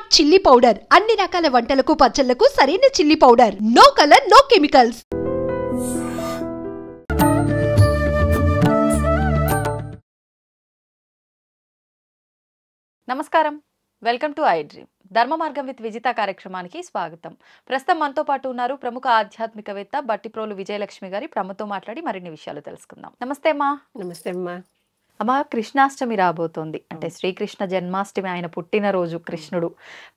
Smart chilli powder అన్ని రకాల వంటలకు పచ్చళ్లకు సరైన chilli powder. No colour, no chemicals. నమస్కారం, welcome to I dream. Dharma Margam with Vijitha కార్యక్రమానికి స్వాగతం. ప్రస్తుతం మనతో పాటు ఉన్నారు ప్రముఖ ఆధ్యాత్మికవేత్త బట్టిప్రోలు విజయలక్ష్మి గారి. ప్రమతో మాట్లాడి మరిన్ని విషయాలు తెలుసుకుందాం. నమస్తే అమ్మా. నమస్తే అమ్మా. అమ్మా, కృష్ణాష్టమి రాబోతోంది. అంటే శ్రీకృష్ణ జన్మాష్టమి, ఆయన పుట్టినరోజు కృష్ణుడు.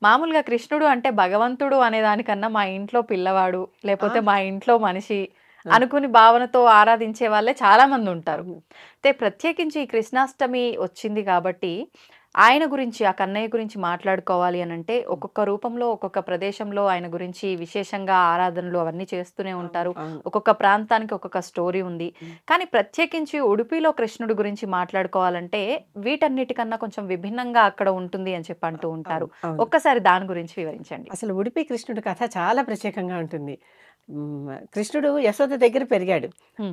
మామూలుగా కృష్ణుడు అంటే భగవంతుడు అనే దానికన్నా మా ఇంట్లో పిల్లవాడు, లేకపోతే మా ఇంట్లో మనిషి అనుకుని భావనతో ఆరాధించే వాళ్ళే చాలా మంది ఉంటారు. అయితే ప్రత్యేకించి ఈ కృష్ణాష్టమి వచ్చింది కాబట్టి ఆయన గురించి, ఆ కన్నయ్య గురించి మాట్లాడుకోవాలి అని అంటే ఒక్కొక్క రూపంలో ఒక్కొక్క ప్రదేశంలో ఆయన గురించి విశేషంగా ఆరాధనలు అవన్నీ చేస్తూనే ఉంటారు. ఒక్కొక్క ప్రాంతానికి ఒక్కొక్క స్టోరీ ఉంది. కానీ ప్రత్యేకించి ఉడుపిలో కృష్ణుడి గురించి మాట్లాడుకోవాలంటే వీటన్నిటికన్నా కొంచెం విభిన్నంగా అక్కడ ఉంటుంది అని చెప్పి అంటూ ఉంటారు. ఒక్కసారి దాని గురించి వివరించండి. అసలు ఉడిపి కృష్ణుడి కథ చాలా ప్రత్యేకంగా ఉంటుంది. కృష్ణుడు యశోద దగ్గర పెరిగాడు.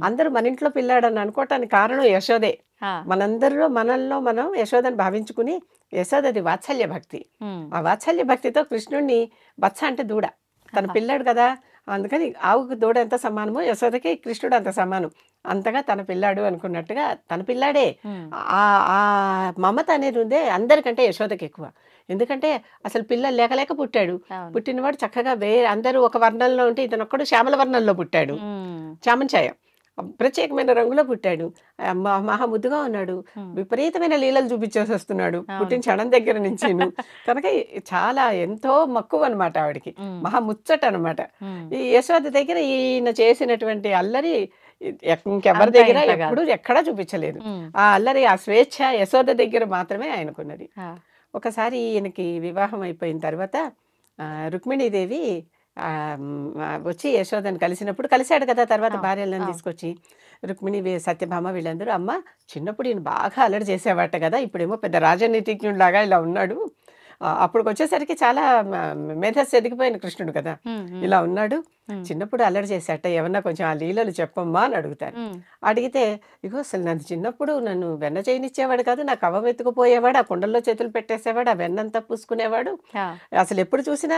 అందరూ మన ఇంట్లో పిల్లాడని అనుకోవటానికి కారణం యశోదే. మనల్లో మనం యశోదని భావించుకుని, యశోదది వాత్సల్య భక్తి. ఆ వాత్సల్య భక్తితో కృష్ణుడిని బత్స అంటే దూడ, తన పిల్లాడు కదా, అందుకని ఆవుకు దూడ ఎంత సమానమో యశోదకి కృష్ణుడు అంత సమానం. అంతగా తన పిల్లాడు అనుకున్నట్టుగా తన పిల్లాడే. ఆ మమత అనేది ఉందే అందరికంటే యశోదకి ఎక్కువ. ఎందుకంటే అసలు పిల్లలు లేక పుట్టాడు. పుట్టినవాడు చక్కగా అందరూ ఒక వర్ణంలో ఉంటే ఇతనొక్కడు శ్యామల వర్ణంలో పుట్టాడు. చామంచాయం ప్రత్యేకమైన రంగులో పుట్టాడు. మహా ముద్దుగా ఉన్నాడు. విపరీతమైన లీలలు చూపించేసి వస్తున్నాడు పుట్టిన క్షణం దగ్గర నుంచి. కనుక చాలా ఎంతో మక్కువ అనమాట ఆవిడికి, మహా ముచ్చట అనమాట. ఈ యశోద దగ్గర ఈయన చేసినటువంటి అల్లరి ఇంకెవరి దగ్గర ఎక్కడా చూపించలేదు. ఆ అల్లరి, ఆ స్వేచ్ఛ యశోద దగ్గర మాత్రమే ఆయనకున్నది. ఒకసారి ఈయనకి వివాహం అయిపోయిన తర్వాత రుక్మిణీదేవి వచ్చి యశోదని కలిశాడు కదా. తర్వాత భార్యలను తీసుకొచ్చి రుక్మిణి, సత్యభామ వీళ్ళందరూ, అమ్మ చిన్నప్పుడు ఈయన బాగా అల్లరి చేసేవాట కదా, ఇప్పుడేమో పెద్ద రాజనీతిజ్ఞుడిలాగా ఇలా ఉన్నాడు. అప్పుడు వచ్చేసరికి చాలా మేధస్సు ఎదిగిపోయిన కృష్ణుడు కదా, ఇలా ఉన్నాడు, చిన్నప్పుడు అల్లరి చేశాట, ఏమన్నా కొంచెం ఆ లీలలు చెప్పమ్మా అని అడుగుతారు. అడిగితే, ఇగో అసలు నన్ను చిన్నప్పుడు నన్ను వెన్న చేయనిచ్చేవాడు కాదు, నాకు కవ్వం ఎత్తుకుపోయేవాడు, ఆ కుండల్లో చేతులు పెట్టేసేవాడు, ఆ వెన్నంతా పూసుకునేవాడు, అసలు ఎప్పుడు చూసినా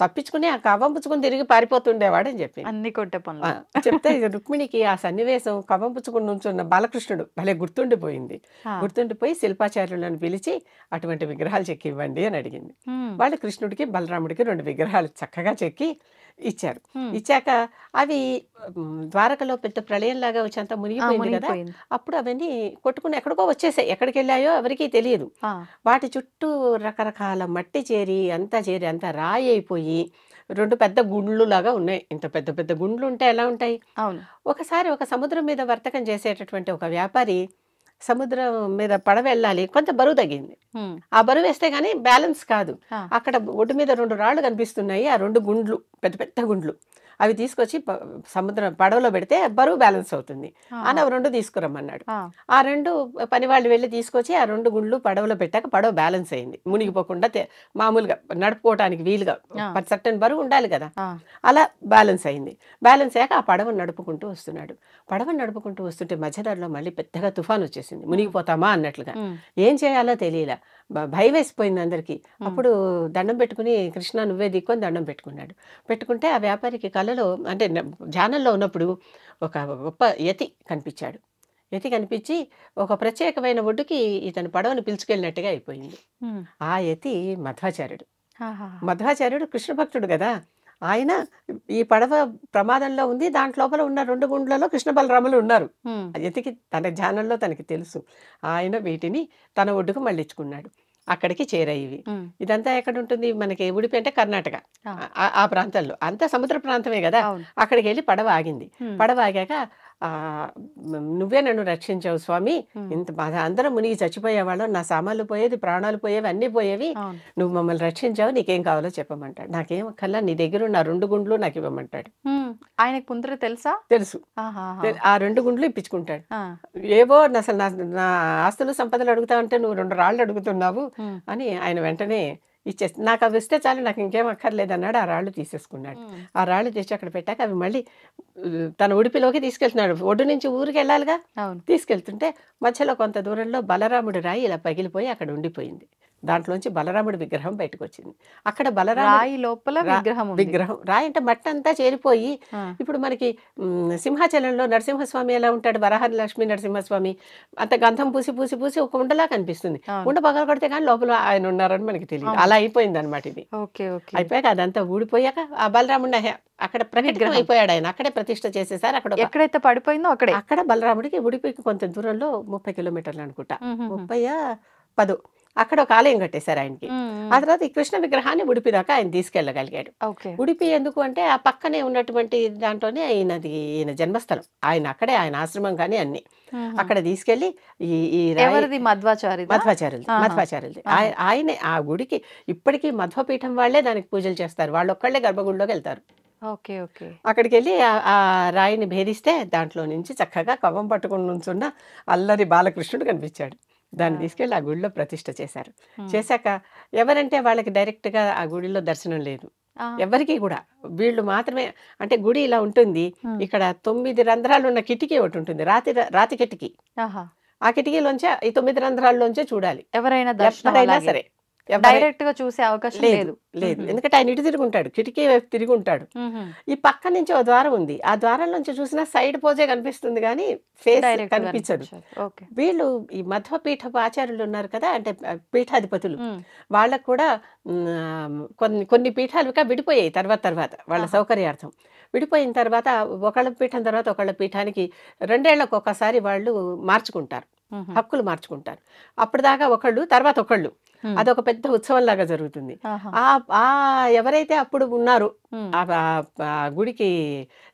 తప్పించుకుని ఆ కవ్వం పుచ్చుకుని తిరిగి పారిపోతుండేవాడు అని చెప్పి అన్ని కొట్టే పనులు చెప్తే, రుక్మిణికి ఆ సన్నివేశం కవ్వం పుచ్చుకుని నుంచున్న బాలకృష్ణుడు భలే గుర్తుండిపోయింది. గుర్తుండిపోయి శిల్పాచార్యులను పిలిచి అటువంటి విగ్రహాలు చెక్కి ఇవ్వండి అని అడిగింది. వాళ్ళు కృష్ణుడికి బలరాముడికి 2 విగ్రహాలు చక్కగా చెక్కి ఇచ్చారు. ఇచ్చాక అవి ద్వారకలో పెద్ద ప్రళయంలాగా వచ్చి అంతా మునిగిపోయింది కదా, అప్పుడు అవన్నీ కొట్టుకుని ఎక్కడికో వచ్చేసాయి. ఎక్కడికి వెళ్ళాయో ఎవరికీ తెలియదు. వాటి చుట్టూ రకరకాల మట్టి చేరి అంతా రాయి అయిపోయి 2 పెద్ద గుండ్లు లాగా ఉన్నాయి. ఇంత పెద్ద పెద్ద గుండ్లు ఉంటే ఎలా ఉంటాయి? ఒకసారి ఒక సముద్రం మీద వర్తకం చేసేటటువంటి ఒక వ్యాపారి సముద్రం మీద పడవ వెళ్ళాలి, కొంత బరువు తగ్గింది. ఆ బరువు వేస్తే గానీ బ్యాలెన్స్ కాదు. అక్కడ ఒడ్డు మీద 2 రాళ్లు కనిపిస్తున్నాయి, ఆ 2 గుండ్లు, పెద్ద పెద్ద గుండ్లు, అవి తీసుకొచ్చి సముద్రం పడవలో పెడితే బరువు బ్యాలెన్స్ అవుతుంది అని 2 తీసుకురమ్మన్నాడు. ఆ 2 పని వాళ్ళు వెళ్ళి తీసుకొచ్చి ఆ 2 గుండ్లు పడవలో పెట్టాక పడవ బ్యాలెన్స్ అయింది, మునిగిపోకుండా మామూలుగా నడుపుకోవటానికి వీలుగా సర్టెన్ బరువు ఉండాలి కదా, అలా బ్యాలెన్స్ అయింది. బ్యాలెన్స్ అయ్యాక ఆ పడవను నడుపుకుంటూ వస్తున్నాడు. పడవను నడుపుకుంటూ వస్తుంటే మధ్యదారిలో మళ్ళీ పెద్దగా తుఫాన్ వచ్చేసింది, మునిగిపోతామా అన్నట్లుగా. ఏం చేయాలో తెలియలా, భయం వేసిపోయింది అందరికీ. అప్పుడు దండం పెట్టుకుని, కృష్ణ నువ్వే దిక్కొని దండం పెట్టుకుంటే ఆ వ్యాపారికి కలలో, అంటే ధ్యానంలో ఉన్నప్పుడు ఒక గొప్ప యతి కనిపించాడు. యతి కనిపించి ఒక ప్రత్యేకమైన ఒడ్డుకి ఇతను పడవను పిలుచుకెళ్ళినట్టుగా అయిపోయింది. ఆ యతి మధ్వాచార్యుడు. మధ్వాచార్యుడు కృష్ణ భక్తుడు కదా, ఆయన ఈ పడవ ప్రమాదంలో ఉంది, దాంట్లోపల ఉన్న 2 గుండ్లలో కృష్ణ బలరాములు ఉన్నారు. యతికి తన ధ్యానంలో తనకి తెలుసు. ఆయన వీటిని తన ఒడ్డుకు మళ్ళించుకున్నాడు. అక్కడికి చేరాయి. ఇదంతా ఎక్కడ ఉంటుంది? మనకి ఉడిపి అంటే కర్ణాటక, ఆ ప్రాంతంలో అంతా సముద్ర ప్రాంతమే కదా. అక్కడికి వెళ్ళి పడవ ఆగింది. పడవ ఆగాక, నువ్వే నన్ను రక్షించావు స్వామి, ఇంత బాధ, అందరం మునిగి చచ్చిపోయేవాళ్ళం, నా సామాన్లు పోయేది, ప్రాణాలు పోయేవి, అన్నీ పోయేవి, నువ్వు మమ్మల్ని రక్షించావు, నీకేం కావాలో చెప్పమంటాడు. నాకేం కల్లా నీ దగ్గర ఉన్న 2 గుండ్లు నాకు ఇవ్వమంటాడు. ఆయనకు ముందర తెలుసు. ఆ 2 గుండ్లు ఇప్పించుకుంటాడు. ఏవో అసలు నా ఆస్తులు సంపదలు అడుగుతా ఉంటే నువ్వు 2 రాళ్ళు అడుగుతున్నావు అని ఆయన వెంటనే ఇచ్చేసి, నాకు అవి ఇస్తే చాలు, నాకు ఇంకేం అక్కర్లేదు అన్నాడు. ఆ రాళ్ళు తీసేసుకున్నాడు. ఆ రాళ్ళు తెచ్చి అక్కడ పెట్టాక అవి మళ్ళీ తన ఉడిపిలోకి తీసుకెళ్తున్నాడు. ఒడ్డు నుంచి ఊరికి వెళ్ళాలిగా, తీసుకెళ్తుంటే మధ్యలో కొంత దూరంలో బలరాముడి రాయి ఇలా పగిలిపోయి అక్కడ ఉండిపోయింది. దాంట్లోంచి బలరాముడి విగ్రహం బయటకు వచ్చింది. అక్కడ బలరాముడు రాయి లోపల విగ్రహం ఉంది. విగ్రహం రాయి అంటే మట్టి అంతా చేరిపోయి ఆ, ఇప్పుడు మనకి సింహాచలంలో నరసింహస్వామి ఎలా ఉంటాడు, వరాహ లక్ష్మీ నరసింహస్వామి అంత గంధం పూసి పూసి పూసి ఒక ఉండలా కనిపిస్తుంది. అవును. ఉండ పగల కొడితే కానీ లోపల ఆయన ఉన్నారని మనకి తెలియదు. అవును. అలా అయిపోయింది అనమాట ఇది. Okay okay. అయిపోయాక అదంతా ఊడిపోయాక ఆ బలరాముడిని అక్కడ ప్రకటితం విగ్రహం. అయిపోయాడు. ఆయన అక్కడే ప్రతిష్ఠ చేసేసారు. అక్కడ ఎక్కడైతే పడిపోయిందో అక్కడే. అక్కడ బలరాముడికి ఉడిపికి కొంత దూరంలో 30 కిలోమీటర్లు అనుకుంటా, 30 అక్కడ ఒక ఆలయం కట్టేశారు ఆయనకి. ఆ తర్వాత ఈ కృష్ణ విగ్రహాన్ని ఉడిపి దాకా ఆయన తీసుకెళ్ళగలిగాడు. ఓకే. ఉడిపి ఎందుకు అంటే ఆ పక్కనే ఉన్నటువంటి దాంట్లోనే ఈయన జన్మస్థలం. ఆయన అక్కడే ఆయన ఆశ్రమం కానీ అన్ని అక్కడ తీసుకెళ్లి ఈ ఈ రాయి ఎవరిది? మధ్వాచారి. మధ్వాచార్యులది. ఆయనే ఆ గుడికి ఇప్పటికీ మధ్వపీఠం వాళ్ళే దానికి పూజలు చేస్తారు. వాళ్ళు ఒక్కళ్ళే గర్భగుడిలోకి వెళ్తారు. Okay okay. అక్కడికి వెళ్ళి ఆ రాయిని భేదిస్తే దాంట్లో నుంచి చక్కగా కవ్వం పట్టుకుని నుంచున్న అల్లరి బాలకృష్ణుడు కనిపించాడు. దాన్ని తీసుకెళ్ళి ఆ గుడిలో ప్రతిష్ఠ చేశారు. చేశాక ఎవరంటే వాళ్ళకి డైరెక్ట్గా ఆ గుడిలో దర్శనం లేదు ఎవరికి కూడా. వీళ్ళు మాత్రమే, అంటే గుడి ఇలా ఉంటుంది. ఇక్కడ 9 రంధ్రాలు ఉన్న కిటికీ ఒకటి ఉంటుంది, రాతి కిటికీ. ఆ కిటికీలోంచే ఈ 9 రంధ్రాల్లోంచే చూడాలి ఎవరైనా సరే. డైరెక్ట్ గా చూసే అవకాశం లేదు. లేదు, ఎందుకంటే ఆయన ఇటు తిరుగుంటాడు, కిటికీ వైపు తిరిగి ఉంటాడు. ఈ పక్క నుంచి ఒక ద్వారం ఉంది, ఆ ద్వారం నుంచి చూసినా సైడ్ పోజే కనిపిస్తుంది కానీ ఫేస్ కనిపించదు. వీళ్ళు ఈ మధ్వపీఠపు ఆచార్యులు ఉన్నారు కదా, అంటే పీఠాధిపతులు, వాళ్ళకు కూడా కొన్ని పీఠాలు విడిపోయాయి తర్వాత వాళ్ళ సౌకర్యార్థం. విడిపోయిన తర్వాత ఒకళ్ళ పీఠం తర్వాత ఒకళ్ళ పీఠానికి 2 ఏళ్లకు ఒకసారి వాళ్ళు మార్చుకుంటారు, హక్కులు మార్చుకుంటారు. అప్పటిదాకా ఒకళ్ళు, తర్వాత ఒకళ్ళు, అదొక పెద్ద ఉత్సవం లాగా జరుగుతుంది. ఆ ఎవరైతే అప్పుడు ఉన్నారో ఆ గుడికి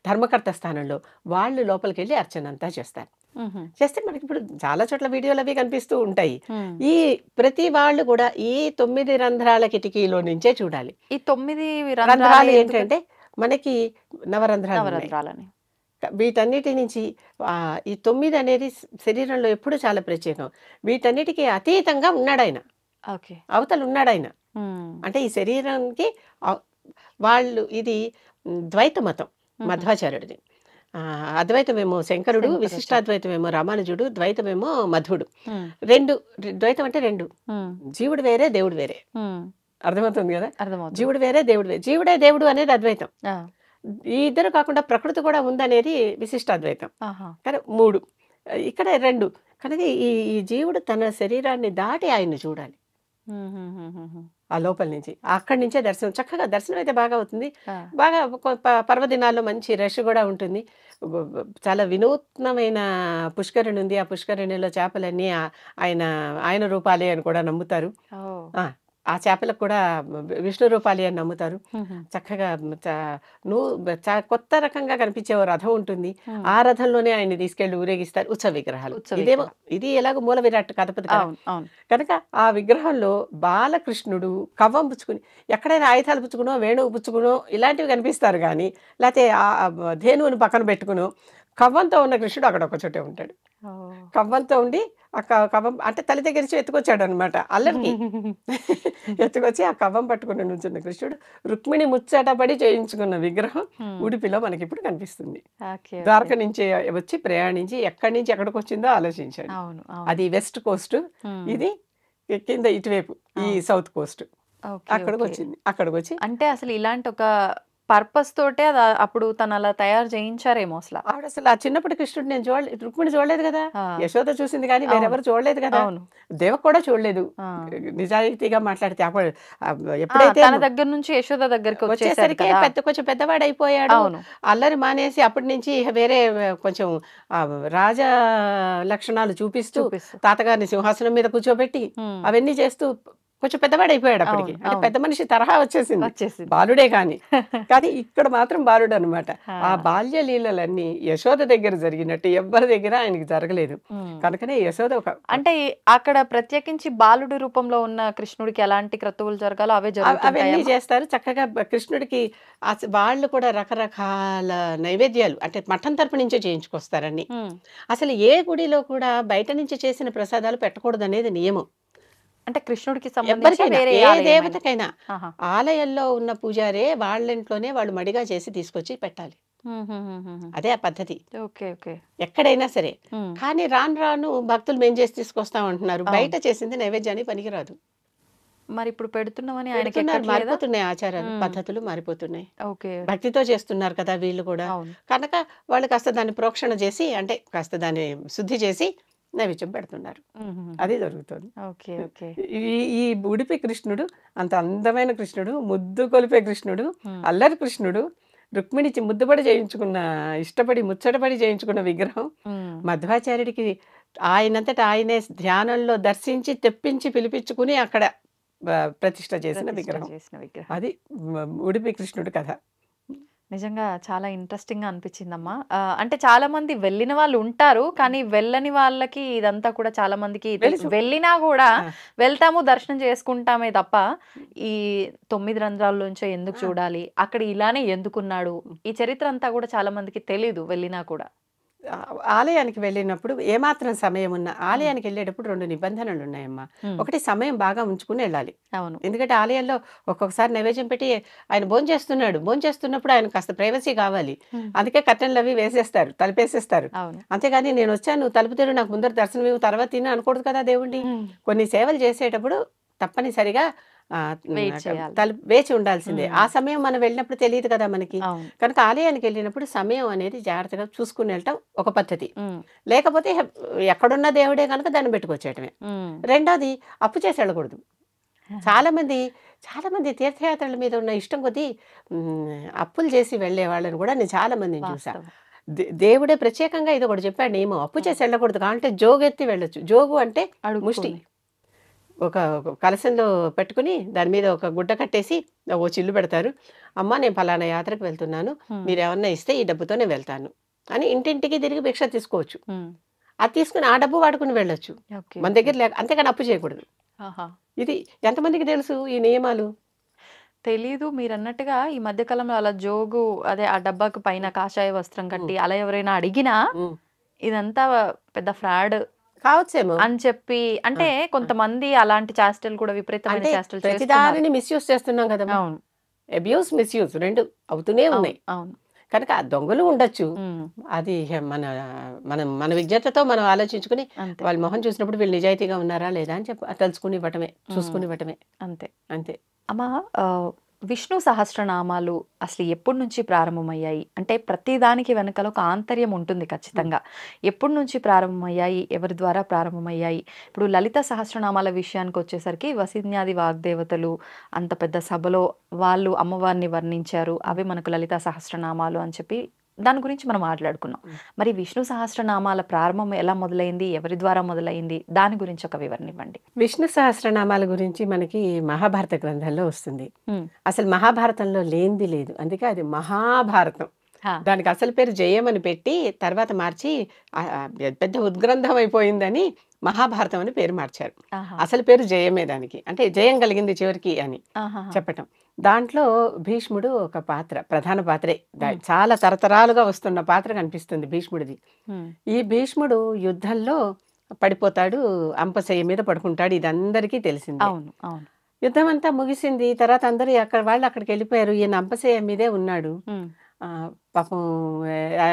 ధర్మకర్త స్థానంలో వాళ్ళు లోపలికి వెళ్ళి అర్చన అంతా చేస్తారు. చేస్తే మనకి ఇప్పుడు చాలా చోట్ల వీడియోలు అవి కనిపిస్తూ ఉంటాయి. ఈ ప్రతి వాళ్ళు కూడా ఈ 9 రంధ్రాల కిటికీలో నుంచే చూడాలి. ఈ 9 రంధ్రాలు ఏంటంటే మనకి నవరంధ్రాలని. వీటన్నిటి నుంచి ఈ 9 అనేది శరీరంలో ఎప్పుడు చాలా ప్రత్యేకం. వీటన్నిటికీ అతీతంగా ఉన్నాడు ఆయన, అవతల ఉన్నాడు ఆయన. అంటే ఈ శరీరానికి వాళ్ళు, ఇది ద్వైత మతం మధ్వాచార్యుడిది. అద్వైతమేమో శంకరుడు, విశిష్టాద్వైతమేమో రామానుజుడు, ద్వైతమేమో మధ్వుడు. ద్వైతం అంటే 2, జీవుడు వేరే దేవుడు వేరే. అర్థమవుతుంది కదా, జీవుడు వేరే దేవుడు వేరే. జీవుడే దేవుడు అనేది అద్వైతం. ఈ ఇద్దరు కాకుండా ప్రకృతి కూడా ఉందనేది విశిష్టాద్వైతం. కానీ 3 ఇక్కడ 2 కనుక ఈ జీవుడు తన శరీరాన్ని దాటి ఆయన్ని చూడాలి. ఆ లోపల నుంచి అక్కడి నుంచే దర్శనం, చక్కగా దర్శనం అయితే బాగా అవుతుంది. బాగా పర్వదినాల్లో మంచి రష్ కూడా ఉంటుంది. చాలా వినూత్నమైన పుష్కరిణి ఉంది. ఆ పుష్కరిణిలో చేపలన్నీ ఆయన రూపాలే అని కూడా నమ్ముతారు. ఆ చేపలకు కూడా విష్ణు రూపాలి అని నమ్ముతారు. చక్కగా కొత్త రకంగా కనిపించే ఓ రథం ఉంటుంది. ఆ రథంలోనే ఆయన్ని తీసుకెళ్లి ఊరేగిస్తారు. ఉత్సవ విగ్రహాలు. ఇది ఎలాగో మూల విరాట్ కథపతి కనుక ఆ విగ్రహంలో బాలకృష్ణుడు కవ్వం పుచ్చుకుని, ఎక్కడైనా ఆయుధాలు పుచ్చుకునో వేణువు పుచ్చుకునో ఇలాంటివి కనిపిస్తారు కానీ, లేకపోతే ధేనువుని పక్కన పెట్టుకునో, కవ్వంతో ఉన్న కృష్ణుడు అక్కడ ఒక చోటే ఉంటాడు. కవ్వంతో ఉండి ఆ కవ్వం అంటే తల్లి దగ్గర నుంచి ఎత్తుకొచ్చాడు అనమాట అల్లరికి. ఎత్తుకొచ్చి ఆ కవ్వం పట్టుకుని నుంచున్న కృష్ణుడు రుక్మిణి ముచ్చటపడి చేయించుకున్న విగ్రహం ఉడిపిలో మనకి ఇప్పుడు కనిపిస్తుంది. ద్వారక నుంచి వచ్చి ప్రయాణించి ఎక్కడి నుంచి ఎక్కడికి వచ్చిందో ఆలోచించాడు. అది వెస్ట్ కోస్ట్, ఇది కింద ఇటువైపు ఈ సౌత్ కోస్ట్. అక్కడికి వచ్చి అంటే అసలు ఇలాంటి ఒక పర్పస్ తోటే అప్పుడు తను అలా తయారు చేయించారేమో. అసలు ఆవిడ అసలు ఆ చిన్నప్పటి కృష్ణుడు నేను రుక్మిణి చూడలేదు కదా, యశోద చూసింది కానీ వేరెవరు చూడలేదు కదా, దేవకు కూడా చూడలేదు. నిజాయితీగా మాట్లాడితే అప్పుడు ఎప్పుడైతే తన దగ్గర నుంచి యశోద దగ్గరికి వచ్చేసరికి కొంచెం పెద్దవాడు అయిపోయాడు. అల్లరి మానేసి అప్పటి నుంచి వేరే కొంచెం రాజ లక్షణాలు చూపిస్తూ తాతగారిని సింహాసనం మీద కూర్చోబెట్టి అవన్నీ చేస్తూ కొంచెం పెద్దవాడు అయిపోయాడు. అప్పటికి అంటే పెద్ద మనిషి తరహా వచ్చేసింది, బాలుడే కానీ ఇక్కడ మాత్రం బాలుడు అనమాట. ఆ బాల్య లీలలన్నీ యశోద దగ్గర జరిగినట్టు ఎవ్వరి దగ్గర ఆయనకి జరగలేదు. కనుకనే యశోద అంటే అక్కడ ప్రత్యేకించి బాలుడి రూపంలో ఉన్న కృష్ణుడికి ఎలాంటి క్రతువులు జరగాలో అవన్నీ చేస్తారు చక్కగా. కృష్ణుడికి వాళ్ళు కూడా రకరకాల నైవేద్యాలు అంటే మఠం తరపు నుంచే చేయించుకొస్తారని. అసలు ఏ గుడిలో కూడా బయట నుంచి చేసిన ప్రసాదాలు పెట్టకూడదు అనేది నియమం. అంటే కృష్ణుడికి ఏ దేవతకైనా ఆలయంలో ఉన్న పూజారే వాళ్ళ ఇంట్లోనే వాళ్ళు మడిగా చేసి తీసుకొచ్చి పెట్టాలి. అదే ఆ పద్ధతి ఎక్కడైనా సరే. కానీ రాను రాను భక్తులు మేం చేసి తీసుకొస్తాం అంటున్నారు. బయట చేసింది నైవేద్యానికి పనికిరాదు. మరి ఇప్పుడు పెడుతున్నామని ఆయనకి పెడుతున్నారు, ఎక్కట్లేదా? మారిపోతున్నాయి ఆచారాలు, హ్మ్. పద్ధతులు మారిపోతున్నాయి. ఓకే. భక్తితో చేస్తున్నారు కదా వీళ్ళు కూడా. అవును. కనుక వాళ్ళు కాస్త దాన్ని ప్రోక్షణ చేసి, అంటే కాస్త దాన్ని శుద్ధి చేసి నైవేద్యం పెడుతున్నారు. హుహుహు. అది జరుగుతుంది. ఓకే. ఓకే. ఈ ఈ ఉడిపి కృష్ణుడు అంత అందమైన కృష్ణుడు, ముద్దు కొలిపే కృష్ణుడు, హ్మ్. అల్లరి కృష్ణుడు, రుక్మిణిచి ముద్దుపడి చేయించుకున్న, ఇష్టపడి ముచ్చటపడి చేయించుకున్న విగ్రహం. హ్మ్. మధ్వాచార్యుడికి ఆయనంతట ఆయనే ధ్యానంలో దర్శించి తెప్పించి పిలిపించుకుని అక్కడ ప్రతిష్ఠ చేసిన ప్రతిష్ఠ విగ్రహం. చేసిన విగ్రహం. అది ఉడిపి కృష్ణుడి కథ. నిజంగా చాలా ఇంట్రెస్టింగ్‌గా అనిపించిందమ్మా. అంటే చాలా మంది వెళ్ళిన వాళ్ళు ఉంటారు. కానీ వెళ్ళని వాళ్ళకి ఇదంతా కూడా చాలా మందికి వెలుసు. వెళ్ళినా కూడా ఆ. వెళ్తాము, దర్శనం చేసుకుంటామే తప్ప ఈ 9 రంధ్రాల్లోంచో ఎందుకు ఆ. చూడాలి? అక్కడ ఇలానే ఎందుకున్నాడు? ఈ చరిత్ర అంతా కూడా చాలా మందికి తెలీదు వెళ్ళినా కూడా. ఆలయానికి వెళ్ళినప్పుడు ఏమాత్రం సమయం ఉన్నా, ఆలయానికి వెళ్ళేటప్పుడు 2 నిబంధనలు ఉన్నాయమ్మా. హ్మ్. ఒకటి, సమయం బాగా ఉంచుకుని వెళ్ళాలి. అవును. ఎందుకంటే ఆలయాల్లో ఒక్కొక్కసారి నైవేద్యం పెట్టి ఆయన భోంచేస్తున్నాడు. భోంచేస్తున్నప్పుడు ఆయన కాస్త ప్రైవసీ కావాలి. హ్మ్. అందుకే కర్టెన్లు అవి వేసేస్తారు, తలుపేసేస్తారు. అవును. అంతేగాని నేను వచ్చాను, నువ్వు తలుపు తెరువు, నాకు ముందర దర్శనం ఇవ్వు, తర్వాత తిను అనకూడదు కదా దేవుణ్ణి. హ్మ్. కొన్ని సేవలు చేసేటప్పుడు తప్పనిసరిగా వెయిట్ చేయాలి. వేచి ఉండాల్సిందే. హ్మ్. ఆ సమయం మనం వెళ్ళినప్పుడు తెలియదు కదా మనకి. అవును. కనుక ఆలయానికి వెళ్ళినప్పుడు సమయం అనేది జాగ్రత్తగా చూసుకుని వెళ్ళటం ఒక పద్ధతి. హ్మ్. లేకపోతే ఎక్కడున్న దేవుడే కనుక దాన్ని పెట్టుకొచ్చేయటమే. హ్మ్. రెండోది, అప్పు చేసి వెళ్ళకూడదు. చాలా మంది తీర్థయాత్రల మీద ఉన్న ఇష్టం కొద్దీ అప్పులు చేసి వెళ్ళే వాళ్ళని కూడా నేను చాలా మందిని చూసా. వాస్తవం. దేవుడే ప్రత్యేకంగా ఇది ఒకటి చెప్పాడు నియమం, అప్పు చేసి వెళ్ళకూడదు. కావాలంటే జోగెత్తి వెళ్ళొచ్చు. జోగు అంటే ముష్టి. అడుక్కొని. ఒక కలశంలో పెట్టుకుని దాని మీద ఒక గుడ్డ కట్టేసి ఓ చిల్లు పెడతారు. అమ్మ, నేను ఫలానా యాత్రకు వెళ్తున్నాను, హ్మ్. మీరేమన్నా ఇస్తే ఈ డబ్బుతో నేను వెళ్తాను అని ఇంటింటికి తిరిగి భిక్ష తీసుకోవచ్చు. హ్మ్. అది తీసుకుని ఆ డబ్బు వాడుకుని వెళ్ళొచ్చు. ఓకే. మన దగ్గర లేక, అంతేగాని అప్పు చేయకూడదు. ఆహా! ఇది ఎంతమందికి తెలుసు ఈ నియమాలు? తెలీదు. మీరన్నట్టుగా ఈ మధ్య కాలంలో అలా జోగు అదే ఆ డబ్బాకు పైన కాషాయ వస్త్రం కట్టి అలా ఎవరైనా అడిగినా ఉమ్. ఇదంతా పెద్ద ఫ్రాడ్ కావచ్చేమో. అని చెప్పి అంటే కొంతమంది అలాంటి చేష్టలు కూడా విపరీతమైన అంటే చేష్టలు చేస్తున్నారు. ప్రతిదానిని మిస్యూజ్ చేస్తున్నాం కదమ్మా. అవును. అబ్యూస్, మిస్యూజ్ రెండు అవుతూనే అవును. ఉన్నాయి. అవును. కనుక ఆ దొంగలు ఉండొచ్చు. హ్మ్. అది మన విజ్ఞతతో మనం ఆలోచించుకుని అంతే. వాళ్ళ మొహం చూసినప్పుడు వీళ్ళు నిజాయితీగా ఉన్నారా లేదా అని తెలుసుకుని ఇవ్వటమే, చూసుకుని ఇవ్వటమే. అంతే. అంతే. అమ్మా విష్ణు సహస్రనామాలు అసలు ఎప్పటి నుంచి ప్రారంభమయ్యాయి? అంటే ప్రతి దానికి వెనకాల ఒక ఆంతర్యం ఉంటుంది ఖచ్చితంగా. ఎప్పటి నుంచి ప్రారంభమయ్యాయి? ఎవరి ద్వారా ప్రారంభమయ్యాయి? ఇప్పుడు లలిత సహస్రనామాల విషయానికి వచ్చేసరికి వసిన్యాది వాగ్దేవతలు అంత పెద్ద సభలో వాళ్ళు అమ్మవారిని వర్ణించారు. అవే మనకు లలిత సహస్రనామాలు అని చెప్పి దాని గురించి మనం మాట్లాడుకున్నాం. మరి విష్ణు సహస్రనామాల ప్రారంభం ఎలా మొదలైంది? ఎవరి ద్వారా మొదలైంది? దాని గురించి ఒక వివరణ ఇవ్వండి. విష్ణు సహస్రనామాల గురించి మనకి మహాభారత గ్రంథంలో వస్తుంది. అసలు మహాభారతంలో లేనిది లేదు. అందుకే అది మహాభారతం. దానికి అసలు పేరు జయం అని పెట్టి తర్వాత మార్చి పెద్ద ఉద్గ్రంథం అయిపోయిందని మహాభారతం అని పేరు మార్చారు. అసలు పేరు జయమే దానికి. అంటే జయం కలిగింది చివరికి అని చెప్పటం. దాంట్లో భీష్ముడు ఒక పాత్ర, ప్రధాన పాత్రే. చాలా తరతరాలుగా వస్తున్న పాత్ర కనిపిస్తుంది భీష్ముడిది. ఈ భీష్ముడు యుద్ధంలో పడిపోతాడు, అంపశయ్య మీద పడుకుంటాడు. ఇది అందరికీ తెలిసింది. అవును. అవును. యుద్ధం అంతా ముగిసింది. తర్వాత అందరూ వాళ్ళు అక్కడికి వెళ్ళిపోయారు. ఈయన అంపశయ్య మీదే ఉన్నాడు. పాపం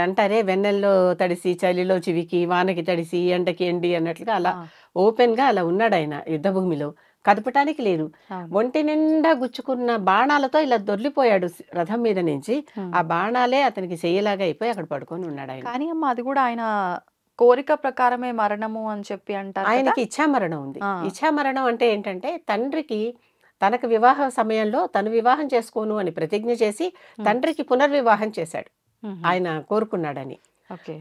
అంటారే, వెన్నెల్లో తడిసి చలిలో చివికి, వానకి తడిసి ఎండకి ఎండి అన్నట్లుగా అలా ఓపెన్ గా అలా ఉన్నాడు ఆయన యుద్ధభూమిలో. కదపటానికి లేదు. ఒంటి నిండా గుచ్చుకున్న బాణాలతో ఇలా దొర్లిపోయాడు రథం మీద నుంచి. ఆ బాణాలే అతనికి చెయ్యలాగా అయిపోయి అక్కడ పడుకొని ఉన్నాడు ఆయన. కానీ అమ్మ అది కూడా ఆయన కోరిక ప్రకారమే మరణము అని చెప్పి అంటారు. ఆయనకి ఇచ్ఛామరణం ఉంది. ఇచ్ఛామరణం అంటే ఏంటంటే, తండ్రికి తనకు వివాహ సమయంలో తను వివాహం చేసుకోను అని ప్రతిజ్ఞ చేసి తండ్రికి పునర్వివాహం చేశాడు. ఆయన కోరుకున్నాడని.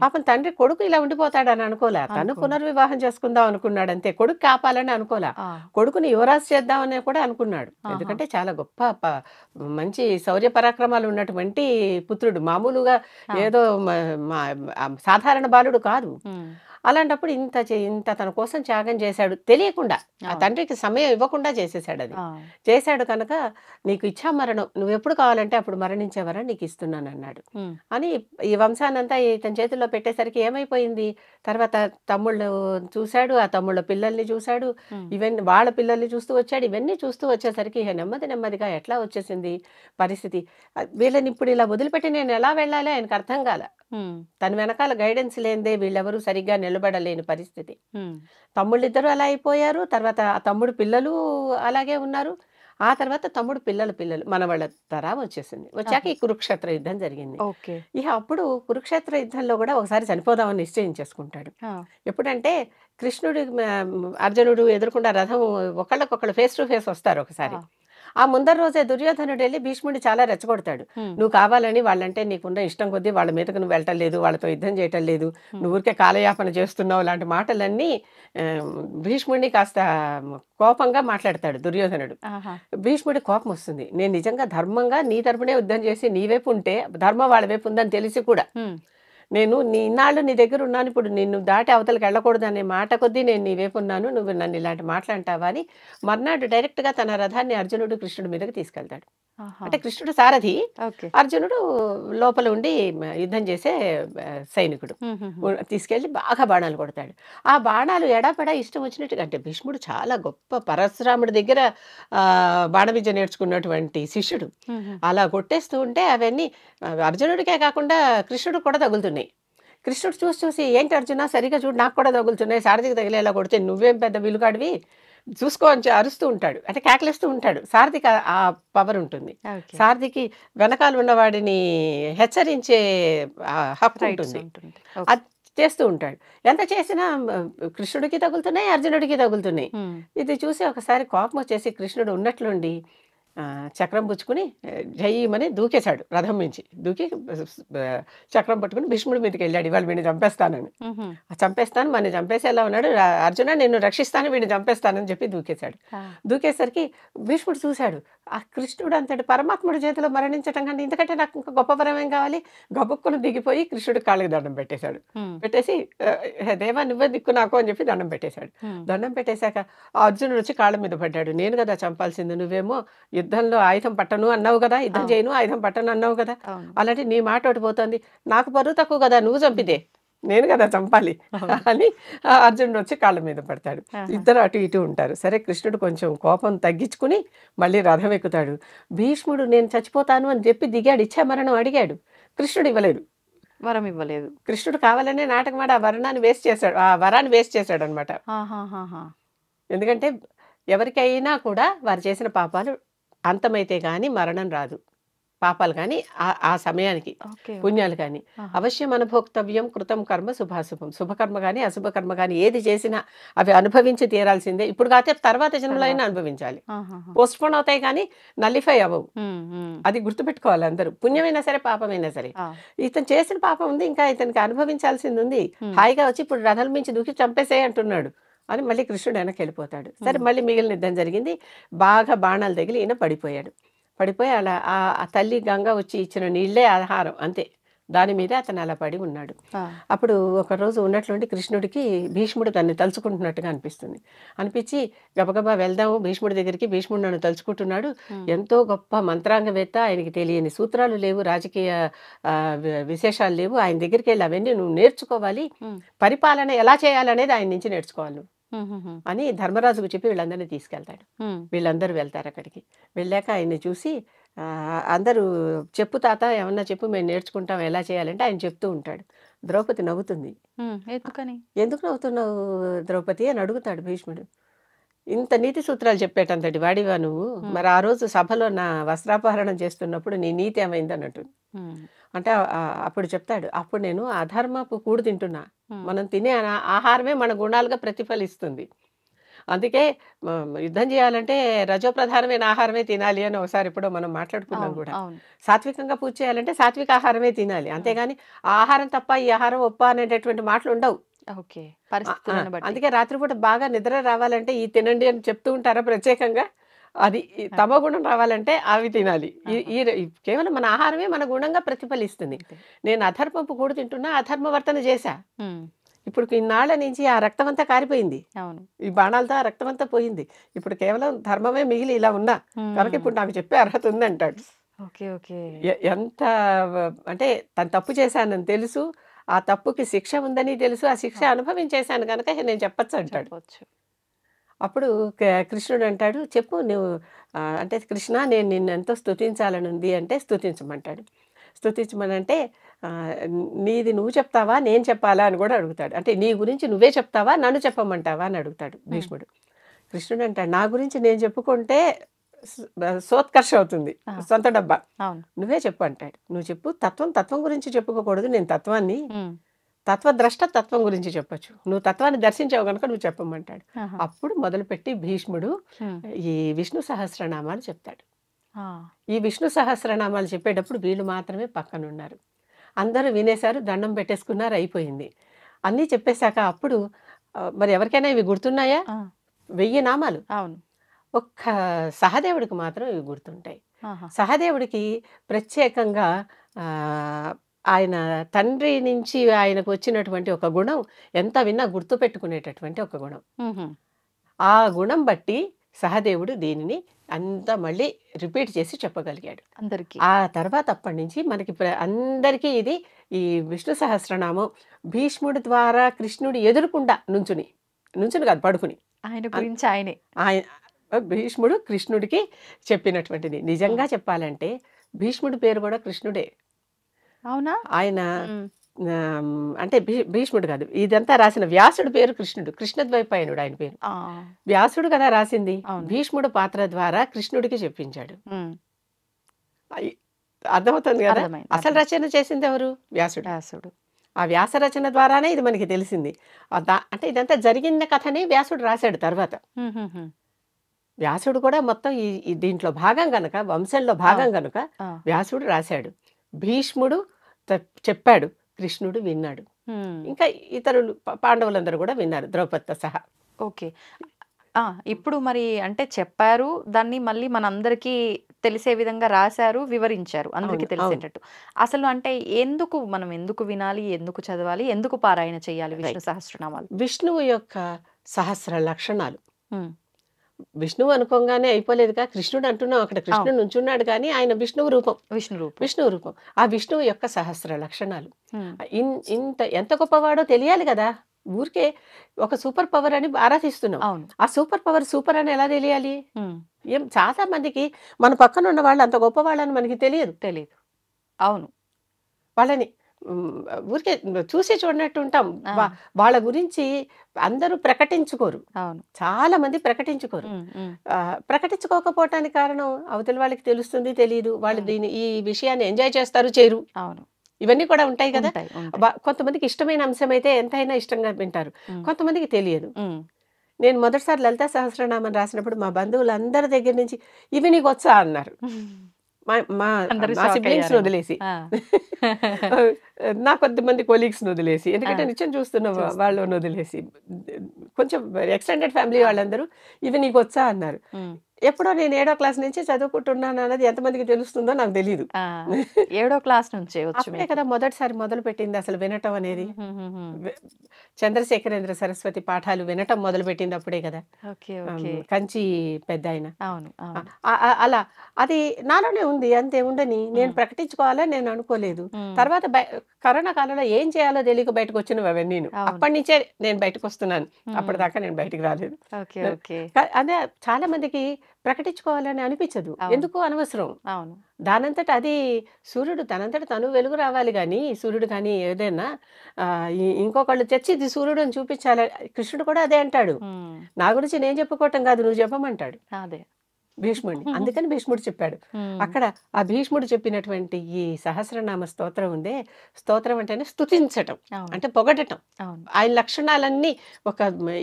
పాపం తండ్రి కొడుకు ఇలా ఉండిపోతాడని అనుకోలే. తను పునర్వివాహం చేసుకుందాం అనుకున్నాడు అంతే. కొడుకు కాపాలని అనుకోలే. కొడుకుని యువరాజు చేద్దామని కూడా అనుకున్నాడు. ఎందుకంటే చాలా గొప్ప మంచి శౌర్య పరాక్రమాలు ఉన్నటువంటి పుత్రుడు. మామూలుగా ఏదో సాధారణ బాలుడు కాదు. అలాంటప్పుడు ఇంత తన కోసం త్యాగం చేశాడు తెలియకుండా. ఆ తండ్రికి సమయం ఇవ్వకుండా చేసేసాడు. అది చేశాడు కనుక నీకు ఇచ్ఛామరణం, నువ్వు ఎప్పుడు కావాలంటే అప్పుడు మరణించేవరా నీకు ఇస్తున్నాను అన్నాడు అని ఈ వంశానంతా ఇతని చేతుల్లో పెట్టేసరికి ఏమైపోయింది, తర్వాత తమ్ముళ్ళు చూశాడు, ఆ తమ్ముళ్ళ పిల్లల్ని చూశాడు, ఇవన్నీ వాళ్ళ పిల్లల్ని చూస్తూ వచ్చాడు. ఇవన్నీ చూస్తూ వచ్చేసరికి నెమ్మదిగా ఎట్లా వచ్చేసింది పరిస్థితి. వీళ్ళని ఇప్పుడు ఇలా వదిలిపెట్టి నేను ఎలా వెళ్ళాలి ఆయనకు అర్థం కాల. హ్మ్. తన వెనకాల గైడెన్స్ లేనిదే వీళ్ళెవరూ సరిగ్గా నిలబడలేని పరిస్థితి. హ్మ్. తమ్ముళ్ళిద్దరూ అలా అయిపోయారు. తర్వాత ఆ తమ్ముడు పిల్లలు అలాగే ఉన్నారు. ఆ తర్వాత తమ్ముడు పిల్లలు మనవళ్ళ తరా వచ్చేసింది. వచ్చాక ఆహా! ఈ కురుక్షేత్ర యుద్ధం జరిగింది. ఓకే. ఇక అప్పుడు కురుక్షేత్ర యుద్ధంలో కూడా ఒకసారి చనిపోదామని నిశ్చయించేసుకుంటాడు. ఆ! ఎప్పుడంటే కృష్ణుడు అర్జునుడు ఎదురుకుండా రథం ఒకళ్ళకొకళ్ళు ఫేస్ టు ఫేస్ వస్తారు ఒకసారి. ఆ! ఆ ముందర రోజే దుర్యోధనుడు వెళ్ళి భీష్ముడిని చాలా రెచ్చగొడతాడు. హ్మ్. నువ్వు కావాలని వాళ్ళంటే నీకున్న ఇష్టం కొద్దీ వాళ్ళ మీదకు నువ్వు వెళ్ళటం లేదు, వాళ్ళతో యుద్ధం చేయటం లేదు, హ్మ్. నువ్వు ఊరికే కాలయాపన చేస్తున్నావు లాంటి మాటలన్నీ భీష్ముడిని కాస్త కోపంగా మాట్లాడతాడు దుర్యోధనుడు. ఆహా! భీష్ముడి కోపం వస్తుంది. నేను నిజంగా ధర్మంగా నీ తరపునే యుద్ధం చేసి నీ వైపు ఉంటే ధర్మం వాళ్ళ వైపు ఉందని తెలిసి కూడా హ్మ్. నేను ఇన్నాళ్ళు నీ దగ్గర ఉన్నాను, ఇప్పుడు నిన్ను దాటి అవతలకి వెళ్ళకూడదు అనే మాట కొద్దీ నేను నీ వైపు ఉన్నాను, నువ్వు నన్ను ఇలాంటి మాటలు అంటావా అని మర్నాడు డైరెక్ట్గా తన రథాన్ని అర్జునుడు కృష్ణుడి మీదకి తీసుకెళ్తాడు. ఆహా! అంటే కృష్ణుడు సారథి, ఓకే. అర్జునుడు లోపల ఉండి యుద్ధం చేసే సైనికుడు. హుహుహు. తీసుకెళ్ళి బాగా బాణాలు కొడతాడు. ఆ బాణాలు ఎడాపెడా ఇష్టం వచ్చినట్టుగా, అంటే భీష్ముడు చాలా గొప్ప పరశురాముడి దగ్గర బాణ విద్య నేర్చుకున్నటువంటి శిష్యుడు. హుహు. అలా కొట్టేస్తూ ఉంటే అవన్నీ అర్జునుడికే కాకుండా కృష్ణుడు కూడా తగులుతున్నాయి. కృష్ణుడు చూసి చూసి ఏంటి అర్జున సరిగ్గా చూడు నాకు కూడా తగులుతున్నాయి, సారథికి తగిలేలా కొడితే నువ్వేం పెద్ద విలుకాడివి చూసుకో అని అరుస్తూ ఉంటాడు. అంటే కేకలేస్తూ ఉంటాడు. సారథికి ఆ పవర్ ఉంటుంది. ఓకే. సారథికి వెనకాల ఉన్న వాడిని హెచ్చరించే హక్కు రైట్స్ ఉంటుంది. ఉంటుంది. అది చేస్తూ ఉంటాడు. ఎంత చేసినా కృష్ణుడికి తగులుతున్నాయి, అర్జునుడికి తగులుతున్నాయి. హ్మ్. ఇది చూసి ఒకసారి కోపం వచ్చేసి కృష్ణుడు ఉన్నట్లుండి చక్రం పుచ్చుకుని జయ్యమని దూకేశాడు రథం మించి. దూకి చక్రం పట్టుకుని భీష్ముడి మీదకి వెళ్ళాడు, ఇవాళ వీడిని చంపేస్తానని. హుహు. చంపేస్తాను మన చంపేసేలా ఉన్నాడు, అర్జున నిన్ను రక్షిస్తాను వీడిని చంపేస్తానని చెప్పి దూకేశాడు. ఆ! దూకేసరికి భీష్ముడు చూశాడు, ఆ కృష్ణుడు అంతటి పరమాత్ముడి చేతిలో మరణించటం కంటే ఇంతకంటే నాకు ఇంకా గొప్ప వరం ఏం కావాలి. గబుక్కును దిగిపోయి కృష్ణుడి కాళ్ళకి దండం పెట్టేశాడు. హ్మ్. పెట్టేసి దేవా నువ్వే దిక్కు నాకు అని చెప్పి దండం పెట్టేశాడు. హ్మ్. దండం పెట్టేశాక ఆ అర్జునుడు వచ్చి కాళ్ళ మీద పడ్డాడు. నేను కదా చంపాల్సింది, నువ్వేమో యుద్ధంలో ఆయుధం పట్టను అన్నావు కదా, యుద్ధం అవును. చేయను ఆయుధం పట్టను అన్నావు కదా, అవును. అలాంటి నీ మాట ఒకటి పోతుంది, నాకు బరువు తక్కువ కదా నువ్వు చంపితే, నేను కదా చంపాలి అవును. అని అర్జునుడు వచ్చి కాళ్ళ మీద పడతాడు. ఆహా! ఇద్దరు అటు ఇటు ఉంటారు. సరే కృష్ణుడు కొంచెం కోపం తగ్గించుకుని మళ్ళీ రథం ఎక్కుతాడు. భీష్ముడు నేను చచ్చిపోతాను అని చెప్పి దిగాడు, ఇచ్చామరణం అడిగాడు, కృష్ణుడు ఇవ్వలేదు. వరం ఇవ్వలేదు. కృష్ణుడు కావాలనే నాటకమాడి ఆ వరాన్ని వేస్ట్ చేశాడు, ఆ వరాన్ని వేస్ట్ చేశాడు అనమాట. ఆహాహాహా! ఎందుకంటే ఎవరికైనా కూడా వారు చేసిన పాపాలు అంతమైతే కానీ మరణం రాదు. పాపాలు కానీ ఆ సమయానికి ఓకే. పుణ్యాలు కానీ ఆహా! అవశ్యం అనుభోక్తవ్యం కృతం కర్మ శుభాశుభం. శుభకర్మ కానీ అశుభకర్మ కానీ ఏది చేసినా అవి అనుభవించి తీరాల్సిందే. ఇప్పుడు కాకపోతే తర్వాత జన్మలో అయినా అనుభవించాలి. ఆహాహా! పోస్ట్పోన్ అవుతాయి కానీ నల్లిఫై అవ్వవు. హ్మ్. హ్మ్. అది గుర్తుపెట్టుకోవాలి అందరూ. పుణ్యమైనా సరే పాపమైనా సరే ఆ! ఇతను చేసిన పాపం ఉంది, ఇంకా ఇతనికి అనుభవించాల్సింది ఉంది. హ్మ్. హాయిగా వచ్చి ఇప్పుడు రథాల మించి దూకి చంపేసేయ్ అంటున్నాడు అని మళ్ళీ కృష్ణుడు వెనక్కి వెళ్ళిపోతాడు. సరే మళ్ళీ మిగిలిన యుద్ధం జరిగింది. బాగా బాణాలు తగిలి ఈయన పడిపోయాడు. పడిపోయి అలా ఆ తల్లి గంగ వచ్చి ఇచ్చిన నీళ్ళే ఆహారం అంతే. దాని మీద అతను అలా పడి ఉన్నాడు. ఆ! అప్పుడు ఒకరోజు ఉన్నట్లుండి కృష్ణుడికి భీష్ముడు తనని తలుచుకుంటున్నట్టుగా అనిపిస్తుంది. అనిపించి గబగబా వెళ్దాము భీష్ముడి దగ్గరికి, భీష్ముడు నన్ను తలుచుకుంటున్నాడు, హ్మ్. ఎంతో గొప్ప మంత్రాంగవేత్త, ఆయనకి తెలియని సూత్రాలు లేవు, రాజకీయ విశేషాలు లేవు, ఆయన దగ్గరికి వెళ్ళి అవన్నీ నువ్వు నేర్చుకోవాలి, హ్మ్. పరిపాలన ఎలా చేయాలనేది ఆయన నుంచి నేర్చుకోవాలి నువ్వు హుహుహు. అని ధర్మరాజుకు చెప్పి వీళ్ళందరినీ తీసుకెళ్తాడు. హ్మ్. వీళ్ళందరూ వెళ్తారు అక్కడికి. వెళ్ళాక ఆయన్ని చూసి అందరూ చెప్పు తాత ఏమన్నా చెప్పు మేము నేర్చుకుంటాం ఎలా చేయాలంటే ఆయన చెప్తూ ఉంటాడు. ద్రౌపది నవ్వుతుంది. హ్మ్. ఎందుకని? ఎందుకు నవ్వుతున్నావు ద్రౌపది అని అడుగుతాడు భీష్ముడు. ఇంత నీతి సూత్రాలు చెప్పేటంతటి వాడివా నువ్వు, మరి ఆ రోజు సభలో నా వస్త్రాపహరణం చేస్తున్నప్పుడు నీ నీతి ఏమైంది అన్నట్టు. హ్మ్. అంటే అప్పుడు చెప్తాడు, అప్పుడు నేను అధర్మపు కూడు తింటున్నా, హ్మ్. మనం తినే ఆహారమే మన గుణాలుగా ప్రతిఫలిస్తుంది, అందుకే యుద్ధం చేయాలంటే రజోప్రధానమైన ఆహారమే తినాలి అని ఒకసారి ఎప్పుడో మనం మాట్లాడుకున్నాం అవును. కూడా. అవును. సాత్వికంగా పూజ చేయాలంటే సాత్విక ఆహారమే తినాలి, అంతేగాని ఆ ఆహారం తప్ప ఈ ఆహారం ఒప్ప అనేటటువంటి మాటలు ఉండవు. ఓకే. పరిస్థితులను బట్టి. అందుకే రాత్రిపూట బాగా నిద్ర రావాలంటే ఈ తినండి అని చెప్తూ ఉంటారా ప్రత్యేకంగా, అది తమో గుణం రావాలంటే అవి తినాలి. కేవలం మన ఆహారమే మన గుణంగా ప్రతిఫలిస్తుంది. అంతే. నేను అధర్మపు కూడు తింటున్నా, అధర్మవర్తన చేశా, హ్మ్. ఇప్పుడు ఇన్నాళ్ల నుంచి ఆ రక్తం అంతా కారిపోయింది, అవును. ఈ బాణాలతో ఆ రక్తం అంతా పోయింది, ఇప్పుడు కేవలం ధర్మమే మిగిలి ఇలా ఉన్నా కనుక హ్మ్. ఇప్పుడు నాకు చెప్పే అర్హత ఉంది అంటాడు. ఓకే. ఓకే. ఎంత అంటే తను తప్పు చేశానని తెలుసు, ఆ తప్పుకి శిక్ష ఉందని తెలుసు, ఆ శిక్ష అనుభవించేశాను కనుక నేను చెప్పచ్చు అంటాడు. చెప్పొచ్చు. అప్పుడు కృష్ణుడు అంటాడు, చెప్పు నువ్వు అంటే కృష్ణ నేను నిన్ను ఎంతో స్తుతించాలని ఉంది అంటే స్తుతించమంటాడు. స్తుతించమనంటే నీది నువ్వు చెప్తావా నేను చెప్పాలా అని కూడా అడుగుతాడు. అంటే నీ గురించి నువ్వే చెప్తావా నన్ను చెప్పమంటావా అని అడుగుతాడు భీష్ముడు. కృష్ణుడు అంటాడు నా గురించి నేను చెప్పుకుంటే సోత్కర్ష అవుతుంది, సొంత డబ్బా, నువ్వే చెప్పు అంటాడు. నువ్వు చెప్పు, తత్వం గురించి చెప్పుకోకూడదు, నేను తత్వాన్ని తత్వద్రష్ట తత్వం గురించి చెప్పొచ్చు, నువ్వు తత్వాన్ని దర్శించావు కనుక నువ్వు చెప్పమంటాడు. అప్పుడు మొదలుపెట్టి భీష్ముడు ఈ విష్ణు సహస్రనామాలు చెప్తాడు. ఈ విష్ణు సహస్రనామాలు చెప్పేటప్పుడు వీళ్ళు మాత్రమే పక్కనున్నారు. అందరూ వినేశారు, దండం పెట్టేసుకున్నారు, అయిపోయింది. అన్నీ చెప్పేశాక అప్పుడు మరి ఎవరికైనా ఇవి గుర్తున్నాయా? 1000 నామాలు. ఒక్క సహదేవుడికి మాత్రం ఇవి గుర్తుంటాయి. సహదేవుడికి ప్రత్యేకంగా ఆయన తండ్రి నుంచి ఆయనకు వచ్చినటువంటి ఒక గుణం, ఎంత విన్నా గుర్తు పెట్టుకునేటటువంటి ఒక గుణం. ఆ గుణం బట్టి సహదేవుడు దీనిని అంతా మళ్ళీ రిపీట్ చేసి చెప్పగలిగాడు అందరికి. ఆ తర్వాత అప్పటి నుంచి మనకి అందరికీ ఇది ఈ విష్ణు సహస్రనామం భీష్ముడి ద్వారా కృష్ణుడి ఎదురుకుండా నుంచుని కాదు, పడుకుని ఆయన గురించి భీష్ముడు కృష్ణుడికి చెప్పినటువంటిది. నిజంగా చెప్పాలంటే భీష్ముడి పేరు కూడా కృష్ణుడే. అవునా? ఆయన అంటే భీష్ముడు కాదు, ఇదంతా రాసిన వ్యాసుడు పేరు కృష్ణుడు, కృష్ణద్వైపాయనుడు ఆయన పేరు. వ్యాసుడు కదా రాసింది. భీష్ముడు పాత్ర ద్వారా కృష్ణుడికి చెప్పించాడు. అర్థమవుతుంది కదా. అసలు రచన చేసింది ఎవరు? వ్యాసుడు. ఆ వ్యాస రచన ద్వారానే ఇది మనకి తెలిసింది. అంటే ఇదంతా జరిగిన కథని వ్యాసుడు రాశాడు తర్వాత. వ్యాసుడు కూడా మొత్తం ఈ దీంట్లో భాగం గనక, వంశంలో భాగం గనుక వ్యాసుడు రాశాడు. భీష్ముడు చెప్పాడు, కృష్ణుడు విన్నాడు, ఇంకా ఇతరులు పాండవులందరూ కూడా విన్నారు, ద్రౌపదితో సహా. ఓకే. ఇప్పుడు మరి అంటే చెప్పారు, దాన్ని మళ్ళీ మనందరికీ తెలిసే విధంగా రాశారు, వివరించారు అందరికీ తెలిసేటట్టు. అసలు అంటే మనం ఎందుకు వినాలి, ఎందుకు చదవాలి, ఎందుకు పారాయణ చేయాలి విష్ణు సహస్రనామాలు? విష్ణువు యొక్క సహస్ర లక్షణాలు. విష్ణువు అనుకోగానే అయిపోలేదుగా, కృష్ణుడు అంటున్నాం, అక్కడ కృష్ణుడు నుంచున్నాడు కానీ ఆయన విష్ణువు రూపం. ఆ విష్ణువు యొక్క సహస్ర లక్షణాలు ఎంత గొప్పవాడో తెలియాలి కదా. ఊరికే ఒక సూపర్ పవర్ అని ఆరాధిస్తున్నాం, ఆ సూపర్ పవర్ సూపర్ అని ఎలా తెలియాలి? చాలా మందికి మన పక్కన ఉన్న వాళ్ళు అంత గొప్ప వాళ్ళని మనకి తెలియదు. అవును, వాళ్ళని ఊరికే చూసి చూడనట్టు ఉంటాం. వాళ్ళ గురించి అందరూ ప్రకటించుకోరు, చాలా మంది ప్రకటించుకోరు. ప్రకటించుకోకపోవటానికి కారణం అవతల వాళ్ళకి తెలుస్తుంది, తెలియదు, వాళ్ళు ఈ విషయాన్ని ఎంజాయ్ చేస్తారు, చేయరు. ఇవన్నీ కూడా ఉంటాయి కదా. కొంతమందికి ఇష్టమైన అంశం అయితే ఎంతైనా ఇష్టంగా వింటారు, కొంతమందికి తెలియదు. నేను మొదటిసారి లలితా సహస్రనామం రాసినప్పుడు మా బంధువులందరి దగ్గర నుంచి ఇవి నీకు వచ్చా అన్నారు. మా సిబ్లింగ్స్ వదిలేసి, నా కొద్దిమంది కొలీగ్స్ వదిలేసి, ఎందుకంటే నిత్యం చూస్తున్న వాళ్ళని వదిలేసి, కొంచెం ఎక్స్టెండెడ్ ఫ్యామిలీ వాళ్ళందరూ ఇవి నీకు వచ్చా అన్నారు. ఎప్పుడో నేను 7వ క్లాస్ నుంచి చదువుకుంటున్నాను అన్నది ఎంతమందికి తెలుస్తుందో నాకు తెలియదు. 7వ క్లాస్ నుంచే కదా మొదటిసారి మొదలు పెట్టింది అసలు వినటం అనేది. చంద్రశేఖరేంద్ర సరస్వతి పాఠాలు వినటం మొదలు పెట్టింది అప్పుడే కదా, కంచి పెద్ద ఆయన. అలా అది నాలోనే ఉంది, అంతే. ఉండని నేను ప్రకటించుకోవాలని నేను అనుకోలేదు. తర్వాత కరోనా కాలంలో ఏం చేయాలో తెలియక బయటకు వచ్చినవి అవన్నీ. అప్పటి నుంచే నేను బయటకు వస్తున్నాను, అప్పటిదాకా నేను బయటకు రాలేదు. అదే చాలా మందికి ప్రకటించుకోవాలని అనిపించదు, ఎందుకు అనవసరం. దానంతట అది సూర్యుడు తనంతట తను వెలుగు రావాలి కానీ, సూర్యుడు కానీ ఏదైనా ఇంకొకళ్ళు తెచ్చి ఇది సూర్యుడు అని చూపించాలి. కృష్ణుడు కూడా అదే అంటాడు, నా గురించి నేను చెప్పుకోవటం కాదు, నువ్వు చెప్పమంటాడు భీష్ముడిని. అందుకని భీష్ముడు చెప్పాడు. అక్కడ ఆ భీష్ముడు చెప్పినటువంటి ఈ సహస్రనామ స్తోత్రం ఉందే, స్తోత్రం అంటేనే స్తుతించటం, అంటే పొగడటం. ఆయన లక్షణాలన్నీ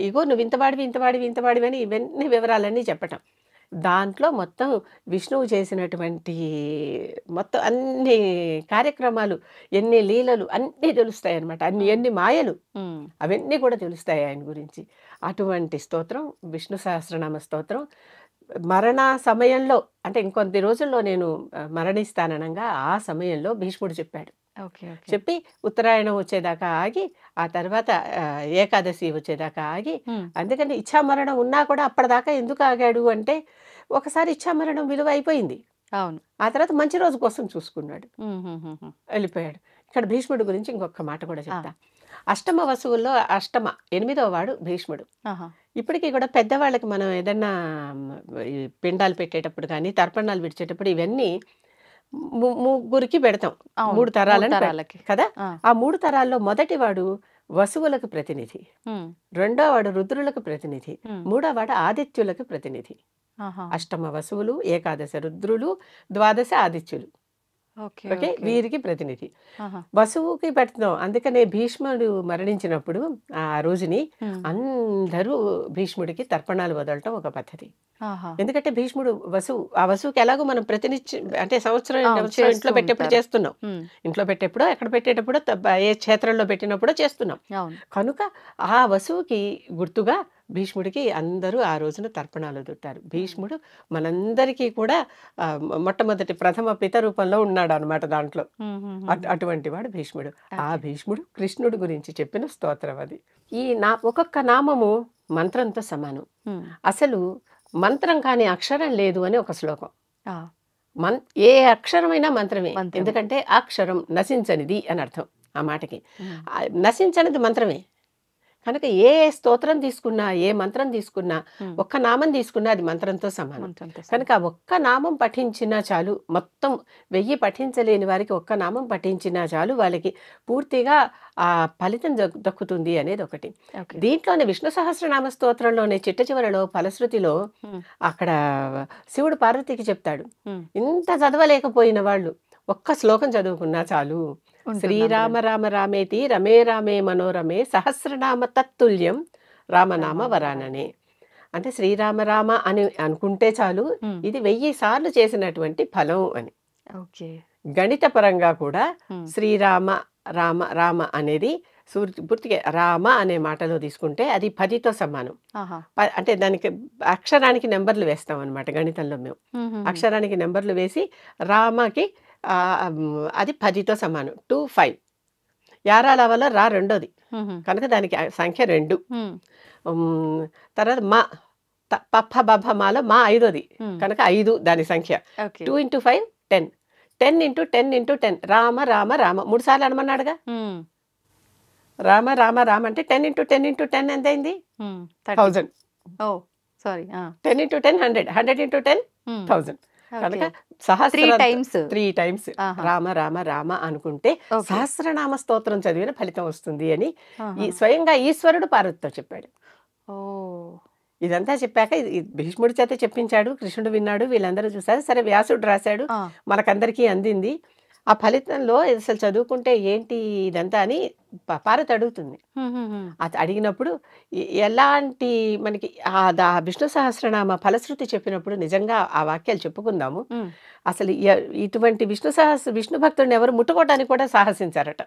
ఇగో నువ్వు ఇంతవాడివి అని ఇవన్నీ వివరాలన్నీ చెప్పటం. దాంట్లో మొత్తం విష్ణువు చేసినటువంటి మొత్తం అన్ని కార్యక్రమాలు, ఎన్ని లీలలు అన్నీ తెలుస్తాయి అన్నమాట. ఎన్ని మాయలు అవన్నీ కూడా తెలుస్తాయి ఆయన గురించి. అటువంటి స్తోత్రం విష్ణు సహస్రనామ స్తోత్రం. మరణ సమయంలో, అంటే ఇంకొద్ది రోజుల్లో నేను మరణిస్తాననగా ఆ సమయంలో భీష్ముడు చెప్పాడు. చెప్పి ఉత్తరాయణం వచ్చేదాకా ఆగి, ఆ తర్వాత ఏకాదశి వచ్చేదాకా ఆగి, అందుకని ఇచ్ఛామరణం ఉన్నా కూడా అప్పటిదాకా ఎందుకు ఆగాడు అంటే, ఒకసారి ఇచ్ఛామరణం విలువ అయిపోయింది, ఆ తర్వాత మంచి రోజు కోసం చూసుకున్నాడు, వెళ్ళిపోయాడు. ఇక్కడ భీష్ముడు గురించి ఇంకొక మాట కూడా చెప్తా. అష్టమ వసువుల్లో 8వ వాడు భీష్ముడు. ఇప్పటికీ కూడా పెద్దవాళ్ళకి మనం ఏదన్నా పిండాలు పెట్టేటప్పుడు కానీ, తర్పణాలు విడిచేటప్పుడు ఇవన్నీ ముగ్గురికి పెడతాం, అవును. 3 తరాలని తరాలకి. కదా. ఆ. ఆ 3 తరాల్లో మొదటి వాడు వసువులకు ప్రతినిధి, రెండో వాడు రుద్రులకు ప్రతినిధి, మూడో వాడు ఆదిత్యులకు ప్రతినిధి. అష్టమ వసువులు, ఏకాదశ రుద్రులు, ద్వాదశ ఆదిత్యులు. ఓకే, వీరికి ప్రతినిధి. వసువుకి పెడుతున్నాం. అందుకనే భీష్ముడు మరణించినప్పుడు ఆ రోజుని అందరూ భీష్ముడికి తర్పణాలు వదలటం ఒక పద్ధతి. ఎందుకంటే భీష్ముడు ఆ వసువుకి ఎలాగో మనం ప్రతినిత్యం అంటే సంవత్సరం ఇంట్లో పెట్టేప్పుడు చేస్తున్నాం, ఇంట్లో పెట్టేప్పుడో ఎక్కడ పెట్టేటప్పుడో ఏ క్షేత్రంలో పెట్టినప్పుడో చేస్తున్నాం. కనుక ఆ వసువుకి గుర్తుగా భీష్ముడికి అందరూ ఆ రోజున తర్పణాలు వదులుతారు. భీష్ముడు మనందరికీ కూడా మొట్టమొదటి ప్రథమ పిత రూపంలో ఉన్నాడు అనమాట దాంట్లో. అటువంటి వాడు భీష్ముడు. ఆ భీష్ముడు కృష్ణుడి గురించి చెప్పిన స్తోత్రం అది. ఈ ఒక్కొక్క నామము మంత్రంతో సమానం. అసలు మంత్రం కాని అక్షరం లేదు అని ఒక శ్లోకం. ఏ అక్షరమైనా మంత్రమే, ఎందుకంటే అక్షరం నశించనిది అని అర్థం ఆ మాటకి. నశించనిది మంత్రమే. కనుక ఏ స్తోత్రం తీసుకున్నా, ఏ మంత్రం తీసుకున్నా, ఒక్క నామం తీసుకున్నా అది మంత్రంతో సమానం. కనుక ఒక్క నామం పఠించినా చాలు, మొత్తం 1000 పఠించలేని వారికి ఒక్క నామం పఠించినా చాలు, వాళ్ళకి పూర్తిగా ఆ ఫలితం దక్కుతుంది అనేది ఒకటి. దీంట్లోనే విష్ణు సహస్రనామ స్తోత్రంలోనే చిట్ట చివరలో ఫలశ్రుతిలో అక్కడ శివుడు పార్వతికి చెప్తాడు, ఇంత చదవలేకపోయిన వాళ్ళు ఒక్క శ్లోకం చదువుకున్నా చాలు. శ్రీరామ రామ రామేతి రమే రామే మనోరమే సహస్రనామ తత్తుల్యం రామనామ వరాననే. అంటే శ్రీరామ రామ అని అనుకుంటే చాలు, ఇది 1000 సార్లు చేసినటువంటి ఫలం అని. గణిత పరంగా కూడా శ్రీరామ రామ రామ అనేది పూర్తిగా రామ అనే మాటలో తీసుకుంటే అది 10తో సమానం. అంటే దానికి అక్షరానికి నెంబర్లు వేస్తాం అనమాట గణితంలో. మేము అక్షరానికి నెంబర్లు వేసి రామకి అది 10తో సమానం. 2 5 యారాల వల్ల రా రెండోది కనుక దానికి సంఖ్య 2. తర్వాత మా పప్ప బబ్బ మాలో మా 5ది కనుక 5 దాని సంఖ్య. 2 × 5 10, 10 × 10 × 10 రామ రామ రామ 3 సార్లు అనమన్నాడుగా. రామ రామ రామ అంటే 10 × 10 × 10 ఎంత అయింది? 1000. 10 × 10 100, 100 × 10 1000. కనుక సహస్ర 3 టైమ్స్ రామ రామ రామ అనుకుంటే సహస్రనామ స్తోత్రం చదివిన ఫలితం వస్తుంది అని స్వయంగా ఈశ్వరుడు పార్వతితో చెప్పాడు. ఇదంతా చెప్పాక భీష్ముడి చేత చెప్పించాడు, కృష్ణుడు విన్నాడు, వీళ్ళందరూ చూసారు. సరే వ్యాసుడు రాశాడు, మనకందరికీ అందింది. ఆ ఫలితంలో అసలు చదువుకుంటే ఏంటి ఇదంతా అని పార్వతి అడుగుతుంది. అది అడిగినప్పుడు ఎలాంటి మనకి ఆ విష్ణు సహస్రనామ ఫలశ్రుతి చెప్పినప్పుడు నిజంగా ఆ వాక్యాలు చెప్పుకుందాము. అసలు ఇటువంటి విష్ణు భక్తుడిని ఎవరు ముట్టుకోవడానికి కూడా సాహసించారట.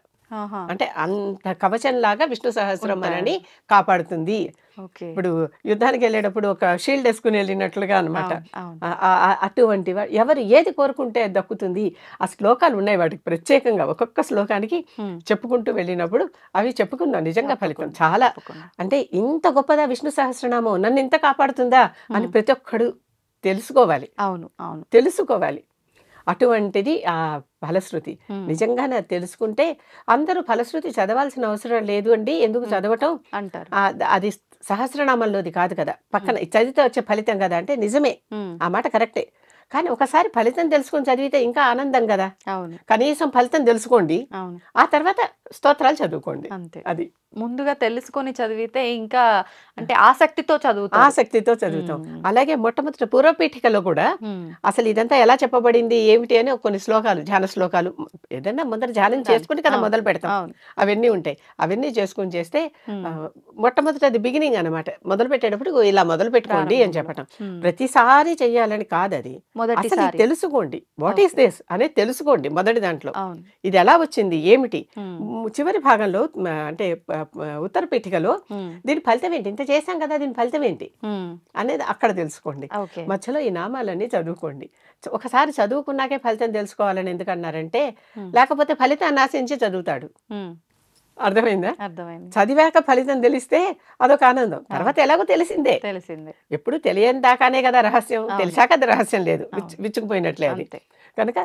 అంటే అంత కవచంలాగా విష్ణు సహస్రం మనని కాపాడుతుంది. ఇప్పుడు యుద్ధానికి వెళ్ళేటప్పుడు ఒక షీల్డ్ వేసుకుని వెళ్ళినట్లుగా అనమాట. అటువంటి ఎవరు ఏది కోరుకుంటే దక్కుతుంది. ఆ శ్లోకాలు ఉన్నాయి వాటికి ప్రత్యేకంగా, ఒక్కొక్క శ్లోకానికి చెప్పుకుంటూ వెళ్ళినప్పుడు అవి చెప్పుకుందాం. నిజంగా ఫలితం చాలా, అంటే ఇంత గొప్పదా విష్ణు సహస్రనామం, నన్ను ఇంత కాపాడుతుందా అని ప్రతి ఒక్కడు తెలుసుకోవాలి. తెలుసుకోవాలి. అటువంటిది ఆ ఫలశ్రుతి. నిజంగా తెలుసుకుంటే అందరూ ఫలశ్రుతి చదవాల్సిన అవసరం లేదు అండి. ఎందుకు చదవటం అంటారు. అది సహస్రనామంలోది కాదు కదా, పక్కన చదివితే వచ్చే ఫలితం కదా అంటే నిజమే, ఆ మాట కరెక్టే. కానీ ఒకసారి ఫలితం తెలుసుకొని చదివితే ఇంకా ఆనందం కదా. కనీసం ఫలితం తెలుసుకోండి, ఆ తర్వాత స్తోత్రాలు చదువుకోండి. అంతే. అది ముందుగా తెలుసుకొని చదివితే ఇంకా అంటే ఆసక్తితో చదువుతాం. అలాగే మొట్టమొదటి పూర్వపీఠికలో కూడా అసలు ఇదంతా ఎలా చెప్పబడింది ఏమిటి అని కొన్ని శ్లోకాలు, ధ్యాన శ్లోకాలు, ఏదైనా ముందర ధ్యానం చేసుకుని కదా మొదలు పెడతాం, అవన్నీ ఉంటాయి. అవన్నీ చేసుకుని చేస్తే మొట్టమొదటి అది బిగినింగ్ అనమాట. మొదలు పెట్టేటప్పుడు ఇలా మొదలు పెట్టుకోండి అని చెప్పటం. ప్రతిసారి చెయ్యాలని కాదు, అది అసలు తెలుసుకోండి. వాట్ ఈస్ దిస్ అనేది తెలుసుకోండి మొదటి దాంట్లో. ఇది ఎలా వచ్చింది ఏమిటి. చివరి భాగంలో అంటే ఉత్తర పీఠికలో దీని ఫలితం ఏంటి, ఇంత చేశాం కదా దీని ఫలితం ఏంటి అనేది అక్కడ తెలుసుకోండి. మధ్యలో ఈ నామాలన్నీ చదువుకోండి. ఒకసారి చదువుకున్నాకే ఫలితం తెలుసుకోవాలని ఎందుకన్నారంటే, లేకపోతే ఫలితాన్ని ఆశించి చదువుతాడు. అర్థమైందా? చదివాక ఫలితం తెలిస్తే అదొక ఆనందం. తర్వాత ఎలాగో తెలిసిందే. ఎప్పుడు తెలియని దాకానే కదా రహస్యం, తెలిసాక అది రహస్యం లేదు, విచ్చుకుపోయినట్లే అది. కనుక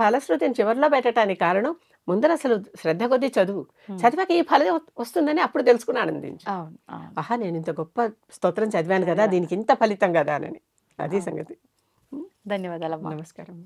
ఫలశ్రుతిని చివరిలో పెట్టడానికి కారణం ముందర అసలు శ్రద్ధ కొద్దీ చదివాక ఈ ఫలం వస్తుందని అప్పుడు తెలుసుకుని ఆనందించు. ఆహా, నేను ఇంత గొప్ప స్తోత్రం చదివాను కదా, దీనికి ఇంత ఫలితం కదా అని. అది సంగతి. ధన్యవాదాలు. నమస్కారం.